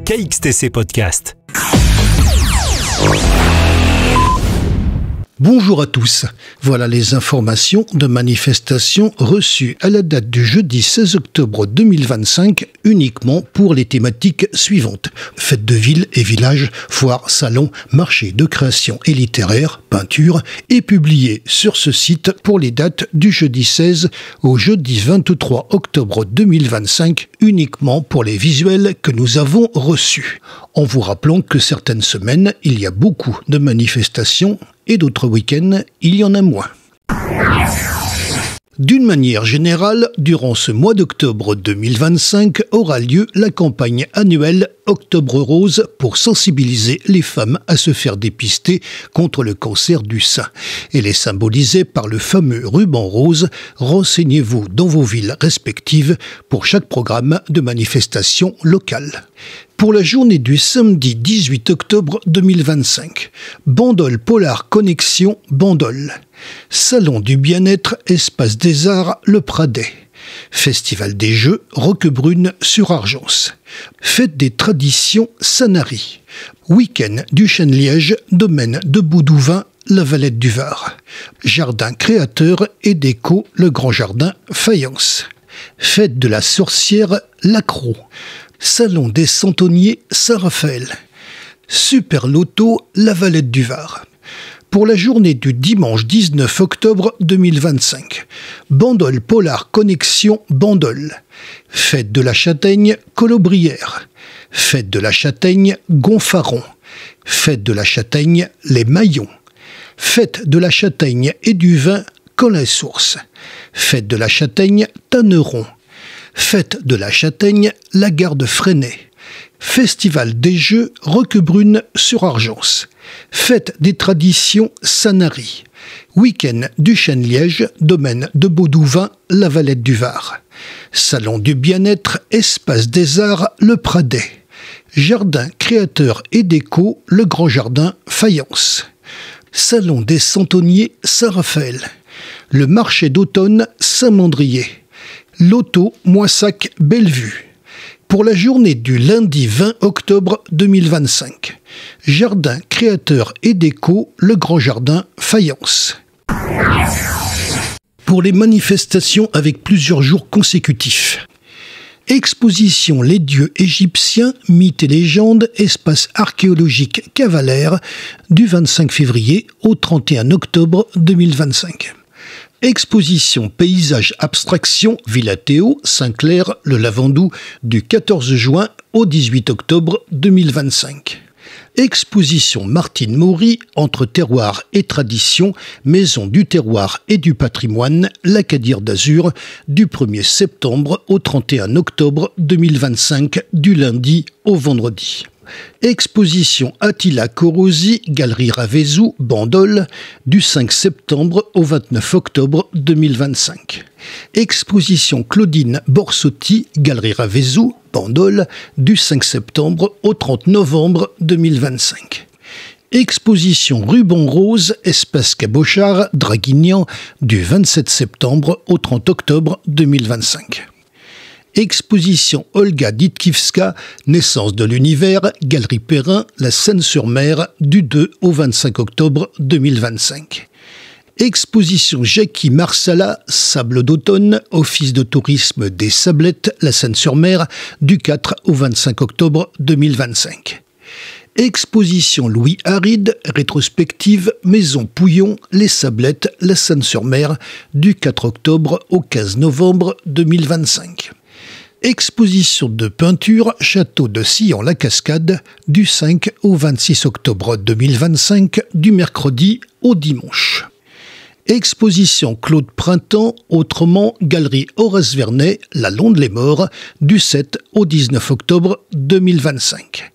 KXTC Podcast. Bonjour à tous, voilà les informations de manifestations reçues à la date du jeudi 16 octobre 2025 uniquement pour les thématiques suivantes. Fêtes de ville et village, foires, salons, marchés de création et littéraire, peinture et publiées sur ce site pour les dates du jeudi 16 au jeudi 23 octobre 2025 uniquement pour les visuels que nous avons reçus. En vous rappelant que certaines semaines, il y a beaucoup de manifestations et d'autres week-ends, il y en a moins. D'une manière générale, durant ce mois d'octobre 2025 aura lieu la campagne annuelle Octobre Rose pour sensibiliser les femmes à se faire dépister contre le cancer du sein. Elle est symbolisée par le fameux ruban rose. Renseignez-vous dans vos villes respectives pour chaque programme de manifestation locale. Pour la journée du samedi 18 octobre 2025, Bandol Polar Connexion Bandol. Salon du bien-être, espace des arts, le Pradet. Festival des Jeux, Roquebrune sur Argence. Fête des traditions, Sanary. Week-end du Chêne-Liège, domaine de Boudouvain, la Valette du Var. Jardin créateur et déco, le Grand Jardin, Fayence. Fête de la sorcière, Lacroix. Salon des Centonniers, Saint-Raphaël. Super Loto, la Valette du Var. Pour la journée du dimanche 19 octobre 2025, Bandol Polar Connexion Bandol. Fête de la Châtaigne, Colobrières. Fête de la Châtaigne, Gonfaron. Fête de la Châtaigne, les Maillons. Fête de la Châtaigne et du vin, Colin-Source. Fête de la Châtaigne, Tanneron. Fête de la Châtaigne, la gare de Fresnay. Festival des Jeux, Roquebrune sur Argence. Fête des traditions, Sanary. Week-end du Chêne-Liège, domaine de Baudouvain, la Valette du Var. Salon du bien-être, espace des arts, le Pradet. Jardin créateur et déco, le Grand Jardin, Fayence. Salon des Centonniers, Saint-Raphaël. Le marché d'automne, Saint-Mandrier. Loto, Moissac, Bellevue. Pour la journée du lundi 20 octobre 2025, Jardin créateur et déco, le Grand Jardin, Fayence. Pour les manifestations avec plusieurs jours consécutifs. Exposition Les dieux égyptiens, mythes et légendes, espace archéologique Cavalère, du 25 février au 31 octobre 2025. Exposition Paysage Abstraction Villa Théo, Saint-Clair, le Lavandou, du 14 juin au 18 octobre 2025. Exposition Martine Maury, entre terroir et tradition, maison du terroir et du patrimoine, l'Acadir d'Azur, du 1er septembre au 31 octobre 2025, du lundi au vendredi. Exposition Attila Korosi, Galerie Ravezou, Bandol, du 5 septembre au 29 octobre 2025. Exposition Claudine Borsotti, Galerie Ravezou, Bandol, du 5 septembre au 30 novembre 2025. Exposition Ruban Rose, espace Cabochard, Draguignan, du 27 septembre au 30 octobre 2025. Exposition Olga Ditkivska, Naissance de l'univers, Galerie Perrin, La Seine-sur-Mer, du 2 au 25 octobre 2025. Exposition Jackie Marsala, Sable d'automne, Office de tourisme des Sablettes, La Seine-sur-Mer, du 4 au 25 octobre 2025. Exposition Louis Haride, rétrospective, Maison Pouillon, Les Sablettes, La Seine-sur-Mer, du 4 octobre au 15 novembre 2025. Exposition de peinture, Château de Sillon-la-Cascade, du 5 au 26 octobre 2025, du mercredi au dimanche. Exposition Claude Printemps, autrement Galerie Horace Vernet, La Londe-les-Morts, du 7 au 19 octobre 2025.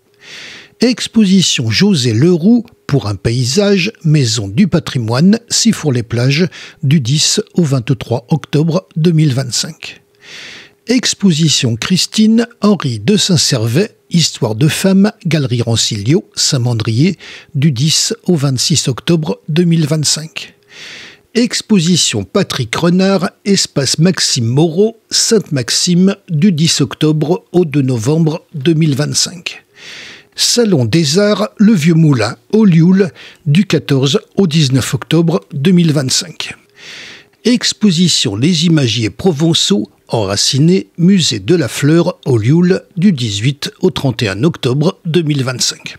Exposition José Leroux, pour un paysage, Maison du patrimoine, Sifour-les-Plages, du 10 au 23 octobre 2025. Exposition Christine Henri de Saint-Servais, Histoire de femmes, Galerie Rancilio, Saint-Mandrier, du 10 au 26 octobre 2025. Exposition Patrick Renard, Espace Maxime Moreau, Sainte-Maxime, du 10 octobre au 2 novembre 2025. Salon des Arts Le Vieux Moulin au Lioul du 14 au 19 octobre 2025. Exposition Les Imagiers provençaux enracinés, musée de la Fleur au Lioul du 18 au 31 octobre 2025.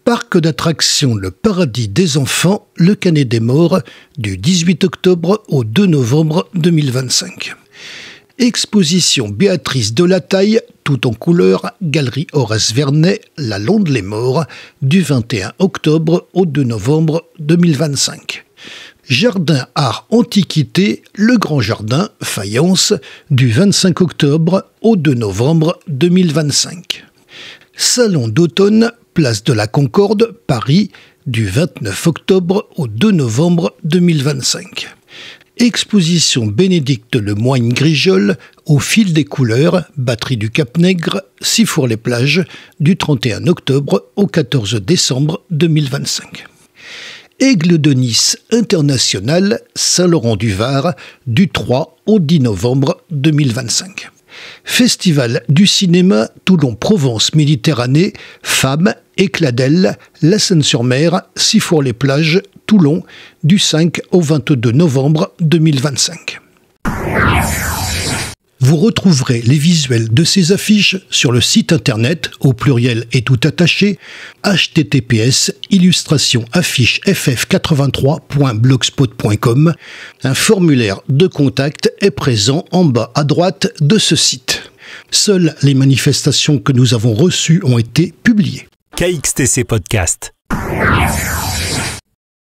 Parc d'attractions Le Paradis des Enfants, Le Canet des Morts du 18 octobre au 2 novembre 2025. Exposition Béatrice Delataille, tout en couleur, Galerie Horace Vernet, La Londe-les-Morts, du 21 octobre au 2 novembre 2025. Jardin Art Antiquité, Le Grand Jardin, Fayence, du 25 octobre au 2 novembre 2025. Salon d'automne, Place de la Concorde, Paris, du 29 octobre au 2 novembre 2025. Exposition Bénédicte Lemoigne-Grijol, Au fil des couleurs, Batterie du Cap-Nègre, Sifour-les-Plages, du 31 octobre au 14 décembre 2025. Aigle de Nice International, Saint-Laurent-du-Var, du 3 au 10 novembre 2025. Festival du cinéma Toulon-Provence-Méditerranée, Femmes, Éclat d'Elle, La Seine-sur-Mer, Sifour-les-Plages, Toulon, du 5 au 22 novembre 2025. Vous retrouverez les visuels de ces affiches sur le site internet, au pluriel et tout attaché, https://illustrationafficheff83.blogspot.com. Un formulaire de contact est présent en bas à droite de ce site. Seules les manifestations que nous avons reçues ont été publiées. KXTC Podcast.